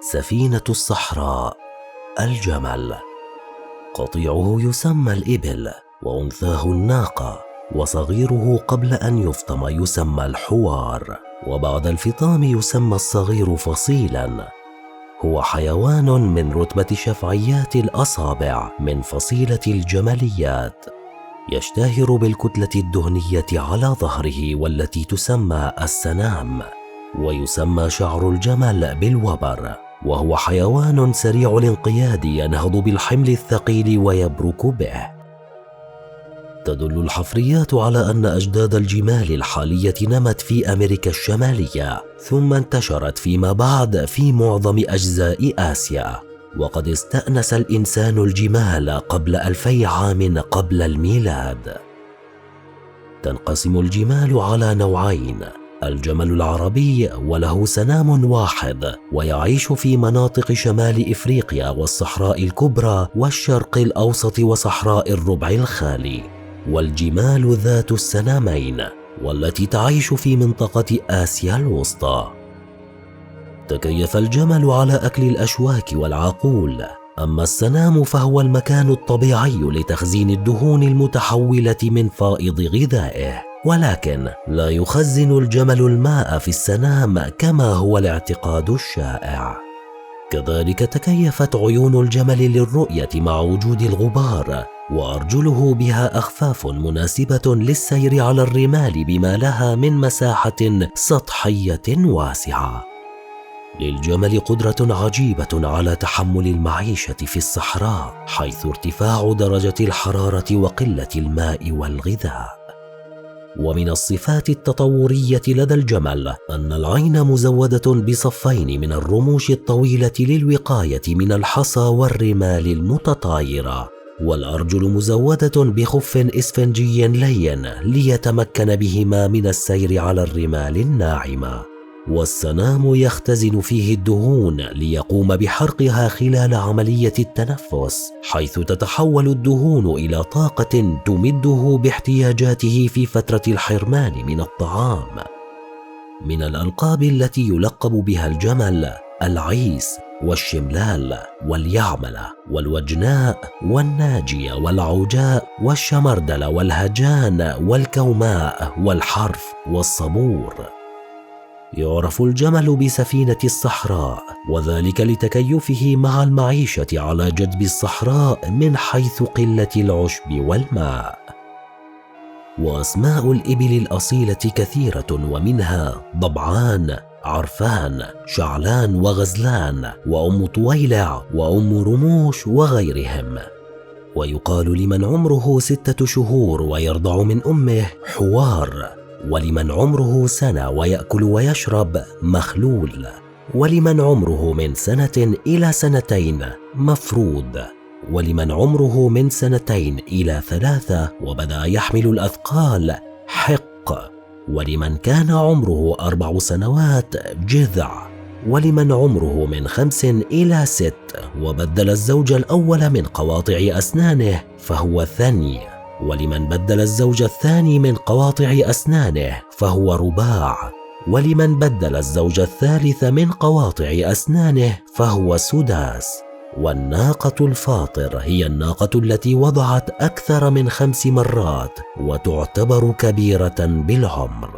سفينة الصحراء. الجمل قطيعه يسمى الإبل، وأنثاه الناقة، وصغيره قبل أن يفطم يسمى الحوار، وبعد الفطام يسمى الصغير فصيلا. هو حيوان من رتبة شفعيات الأصابع من فصيلة الجمليات، يشتهر بالكتلة الدهنية على ظهره والتي تسمى السنام، ويسمى شعر الجمل بالوبر، وهو حيوان سريع الانقياد ينهض بالحمل الثقيل ويبرك به. تدل الحفريات على أن أجداد الجمال الحالية نمت في أمريكا الشمالية، ثم انتشرت فيما بعد في معظم أجزاء آسيا. وقد استأنس الإنسان الجمال قبل 2000 عام قبل الميلاد. تنقسم الجمال على نوعين: الجمل العربي وله سنام واحد، ويعيش في مناطق شمال إفريقيا والصحراء الكبرى والشرق الأوسط وصحراء الربع الخالي، والجمال ذات السنامين والتي تعيش في منطقة آسيا الوسطى. تكيف الجمل على أكل الأشواك والعقول، أما السنام فهو المكان الطبيعي لتخزين الدهون المتحولة من فائض غذائه، ولكن لا يخزن الجمل الماء في السنام كما هو الاعتقاد الشائع. كذلك تكيفت عيون الجمل للرؤية مع وجود الغبار، وأرجله بها أخفاف مناسبة للسير على الرمال بما لها من مساحة سطحية واسعة. للجمل قدرة عجيبة على تحمل المعيشة في الصحراء، حيث ارتفاع درجة الحرارة وقلة الماء والغذاء. ومن الصفات التطورية لدى الجمل أن العين مزودة بصفين من الرموش الطويلة للوقاية من الحصى والرمال المتطايرة، والأرجل مزودة بخف إسفنجي لين ليتمكن بهما من السير على الرمال الناعمة، والسنام يختزن فيه الدهون ليقوم بحرقها خلال عملية التنفس، حيث تتحول الدهون إلى طاقة تمده باحتياجاته في فترة الحرمان من الطعام. من الألقاب التي يلقب بها الجمل العيس والشملال واليعملة والوجناء والناجية والعوجاء والشمردل والهجان والكوماء والحرف والصبور. يعرف الجمل بسفينة الصحراء، وذلك لتكيفه مع المعيشة على جدب الصحراء من حيث قلة العشب والماء. وأسماء الإبل الأصيلة كثيرة، ومنها ضبعان، عرفان، شعلان وغزلان، وأم طويلع، وأم رموش وغيرهم. ويقال لمن عمره 6 شهور ويرضع من أمه حوار، ولمن عمره سنة ويأكل ويشرب مخلول، ولمن عمره من 1 إلى 2 مفروض، ولمن عمره من 2 إلى 3 وبدأ يحمل الأثقال حق، ولمن كان عمره 4 سنوات جذع، ولمن عمره من 5 إلى 6 وبدل الزوج الأول من قواطع أسنانه فهو ثني، ولمن بدل الزوج الثاني من قواطع أسنانه فهو رباع، ولمن بدل الزوج الثالث من قواطع أسنانه فهو سداس. والناقة الفاطر هي الناقة التي وضعت أكثر من 5 مرات وتعتبر كبيرة بالعمر.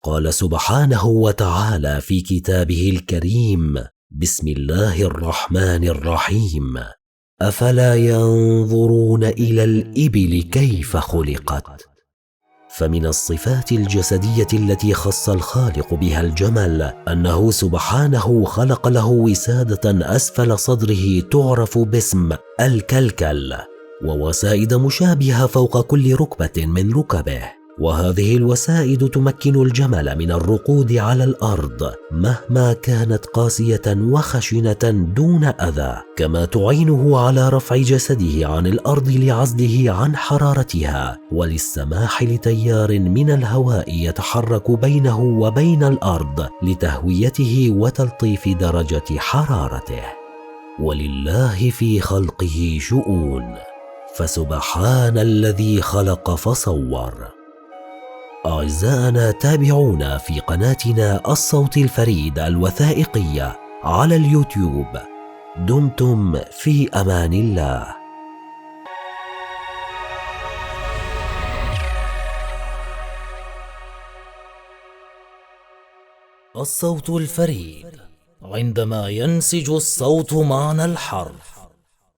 قال سبحانه وتعالى في كتابه الكريم: بسم الله الرحمن الرحيم: أفلا ينظرون إلى الإبل كيف خلقت؟ فمن الصفات الجسدية التي خص الخالق بها الجمل أنه سبحانه خلق له وسادة أسفل صدره تعرف باسم الكلكل، ووسائد مشابهة فوق كل ركبة من ركبه، وهذه الوسائد تمكن الجمل من الركود على الأرض مهما كانت قاسية وخشنة دون أذى، كما تعينه على رفع جسده عن الأرض لعزله عن حرارتها، وللسماح لتيار من الهواء يتحرك بينه وبين الأرض لتهويته وتلطيف درجة حرارته. ولله في خلقه شؤون، فسبحان الذي خلق فصور. أعزائنا تابعونا في قناتنا الصوت الفريد الوثائقية على اليوتيوب. دمتم في أمان الله. الصوت الفريد عندما ينسج الصوت معنى الحرف.